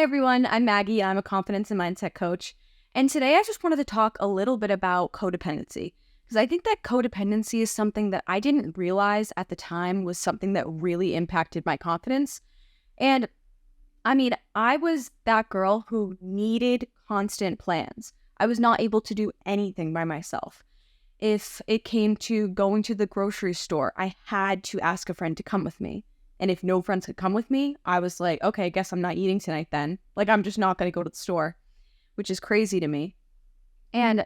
Hey everyone, I'm Maggie. I'm a confidence and mindset coach. And today I just wanted to talk a little bit about codependency because I think that codependency is something that I didn't realize at the time was something that really impacted my confidence. And I was that girl who needed constant plans. I was not able to do anything by myself. If it came to going to the grocery store, I had to ask a friend to come with me. And if no friends could come with me, I was like, okay, I guess I'm not eating tonight then. Like, I'm just not going to go to the store, which is crazy to me. And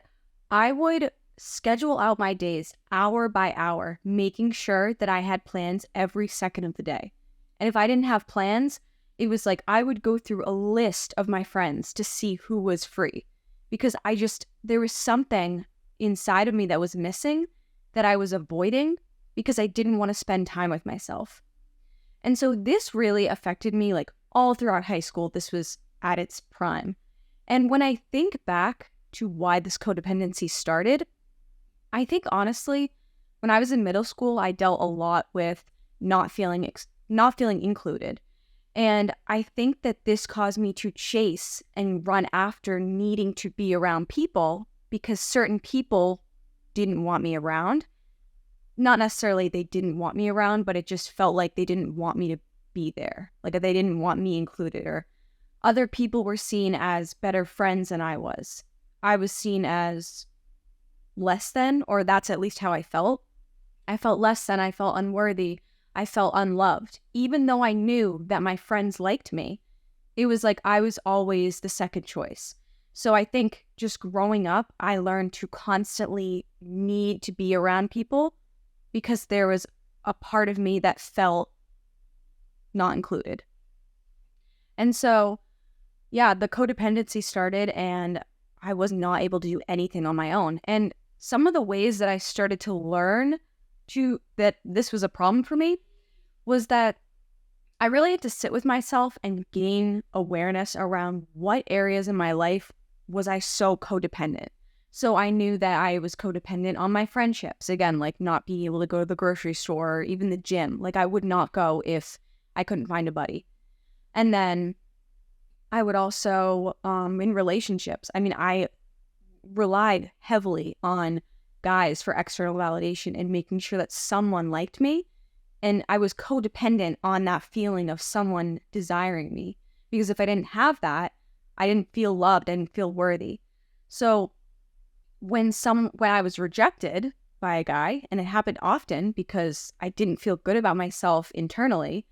I would schedule out my days hour by hour, making sure that I had plans every second of the day. And if I didn't have plans, it was like I would go through a list of my friends to see who was free because there was something inside of me that was missing that I was avoiding because I didn't want to spend time with myself. And so this really affected me like all throughout high school. This was at its prime. And when I think back to why this codependency started, I think honestly, when I was in middle school, I dealt a lot with not feeling included. And I think that this caused me to chase and run after needing to be around people because certain people didn't want me around. Not necessarily they didn't want me around, but it just felt like they didn't want me to be there. Like they didn't want me included, or other people were seen as better friends than I was. I was seen as less than, or that's at least how I felt. I felt less than, I felt unworthy, I felt unloved. Even though I knew that my friends liked me, it was like I was always the second choice. So I think just growing up, I learned to constantly need to be around people because there was a part of me that felt not included. And so, yeah, the codependency started and I was not able to do anything on my own. And some of the ways that I started to learn that this was a problem for me was that I really had to sit with myself and gain awareness around what areas in my life was I so codependent. So I knew that I was codependent on my friendships. Again, like not being able to go to the grocery store or even the gym. Like I would not go if I couldn't find a buddy. And then I would also, in relationships, I relied heavily on guys for external validation and making sure that someone liked me. And I was codependent on that feeling of someone desiring me. Because if I didn't have that, I didn't feel loved, I didn't feel worthy. So when I was rejected by a guy, and it happened often because I didn't feel good about myself internally,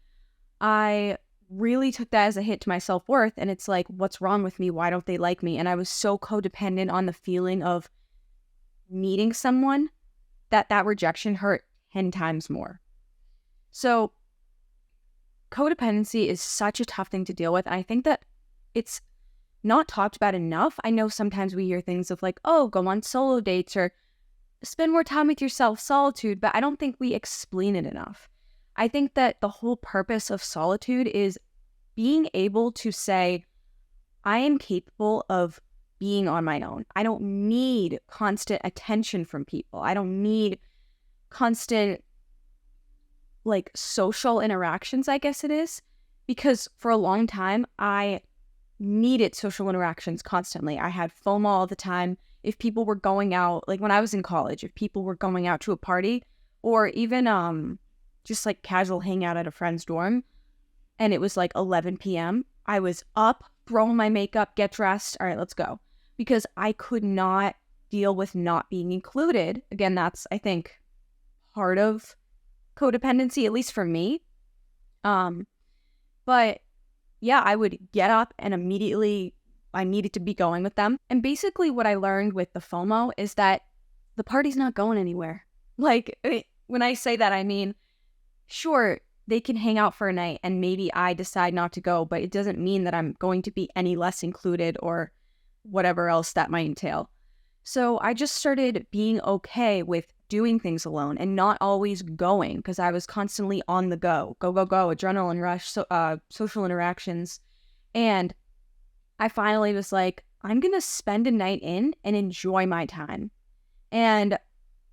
I really took that as a hit to my self-worth. And it's like, what's wrong with me? Why don't they like me? And I was so codependent on the feeling of needing someone that rejection hurt 10 times more. So codependency is such a tough thing to deal with. And I think that it's not talked about enough. I know sometimes we hear things of like, oh, go on solo dates or spend more time with yourself, solitude, but I don't think we explain it enough. I think that the whole purpose of solitude is being able to say, I am capable of being on my own. I don't need constant attention from people. I don't need constant like social interactions, I guess it is, because for a long time, I needed social interactions constantly. I had FOMO all the time. If people were going out, like when I was in college, if people were going out to a party or even just like casual hangout at a friend's dorm and it was like 11 p.m., I was up, throwing my makeup, get dressed. All right, let's go. Because I could not deal with not being included. Again, that's, I think, part of codependency, at least for me. But yeah, I would get up and immediately I needed to be going with them. And basically what I learned with the FOMO is that the party's not going anywhere. Like when I say that, I mean, sure, they can hang out for a night and maybe I decide not to go, but it doesn't mean that I'm going to be any less included or whatever else that might entail. So I just started being okay with doing things alone and not always going because I was constantly on the go, go, adrenaline rush, social interactions. And I finally was like, I'm going to spend a night in and enjoy my time. And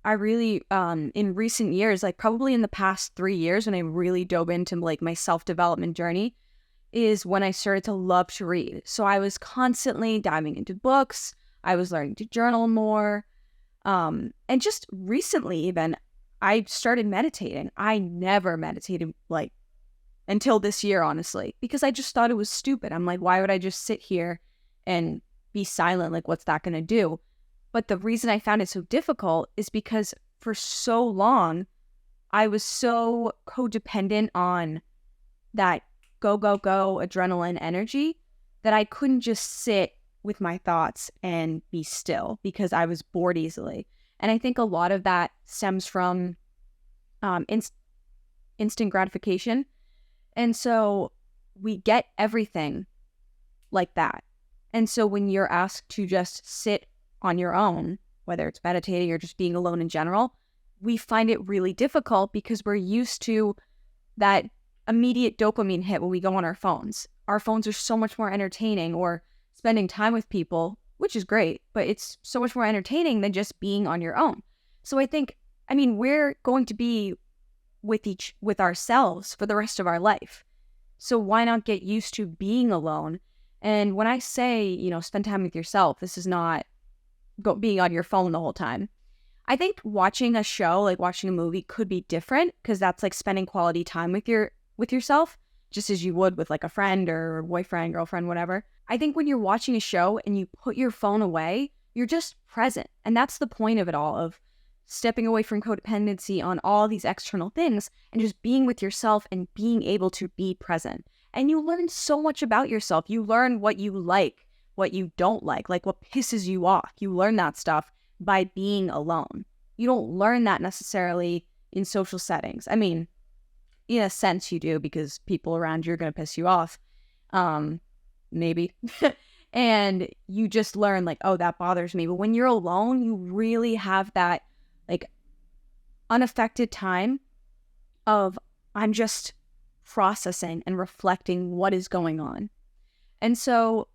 I really, in recent years, like probably in the past 3 years when I really dove into like my self-development journey, is when I started to love to read. So I was constantly diving into books. I was learning to journal more. And just recently, even, I started meditating. I never meditated like until this year, honestly, because I just thought it was stupid. I'm like, why would I just sit here and be silent? Like, what's that going to do? But the reason I found it so difficult is because for so long, I was so codependent on that go, go, go adrenaline energy that I couldn't just sit with my thoughts and be still because I was bored easily. And I think a lot of that stems from instant gratification. And so we get everything like that. And so when you're asked to just sit on your own, whether it's meditating or just being alone in general, we find it really difficult because we're used to that immediate dopamine hit when we go on our phones. Our phones are so much more entertaining, or spending time with people, which is great, but it's so much more entertaining than just being on your own. So I think, we're going to be with ourselves for the rest of our life. So why not get used to being alone? And when I say, spend time with yourself, this is not being on your phone the whole time. I think watching a show, like watching a movie, could be different because that's like spending quality time with yourself, just as you would with like a friend or boyfriend, girlfriend, whatever. I think when you're watching a show and you put your phone away, you're just present. And that's the point of it all, of stepping away from codependency on all these external things and just being with yourself and being able to be present. And you learn so much about yourself. You learn what you like, what you don't like what pisses you off. You learn that stuff by being alone. You don't learn that necessarily in social settings. In a sense you do, because people around you are going to piss you off. Maybe. And you just learn like, oh, that bothers me. But when you're alone, you really have that like unaffected time of I'm just processing and reflecting what is going on. And so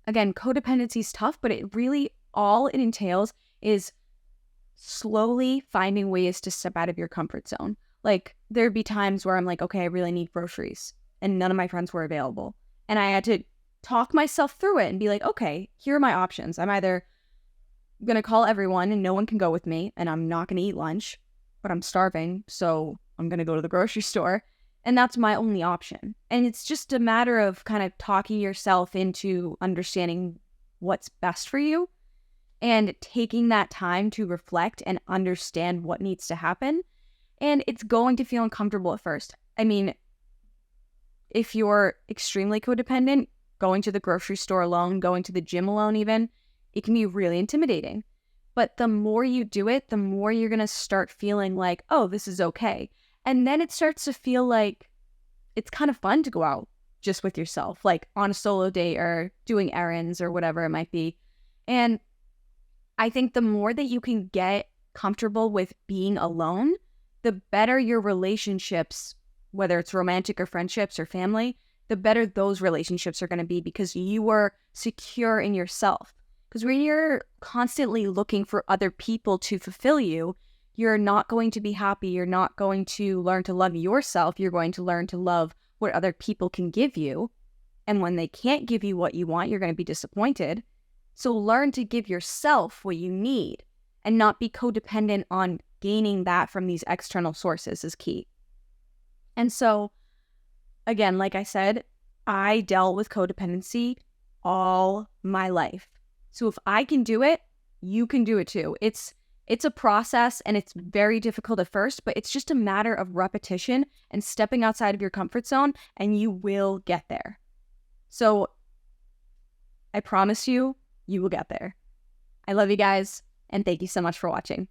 again, codependency is tough, but it really, all it entails is slowly finding ways to step out of your comfort zone. Like there'd be times where I'm like, okay, I really need groceries, and none of my friends were available. And I had to talk myself through it and be like, okay, here are my options. I'm either going to call everyone and no one can go with me, and I'm not going to eat lunch, but I'm starving, so I'm going to go to the grocery store. And that's my only option. And it's just a matter of kind of talking yourself into understanding what's best for you and taking that time to reflect and understand what needs to happen. And it's going to feel uncomfortable at first. If you're extremely codependent, going to the grocery store alone, going to the gym alone even, it can be really intimidating. But the more you do it, the more you're going to start feeling like, oh, this is okay. And then it starts to feel like it's kind of fun to go out just with yourself, like on a solo date or doing errands or whatever it might be. And I think the more that you can get comfortable with being alone, the better your relationships, whether it's romantic or friendships or family, the better those relationships are going to be, because you are secure in yourself. Because when you're constantly looking for other people to fulfill you, you're not going to be happy. You're not going to learn to love yourself. You're going to learn to love what other people can give you. And when they can't give you what you want, you're going to be disappointed. So learn to give yourself what you need and not be codependent on gaining that from these external sources is key. And so, again, like I said, I dealt with codependency all my life. So if I can do it, you can do it too. It's a process, and it's very difficult at first, but it's just a matter of repetition and stepping outside of your comfort zone, and you will get there. So I promise you, you will get there. I love you guys, and thank you so much for watching.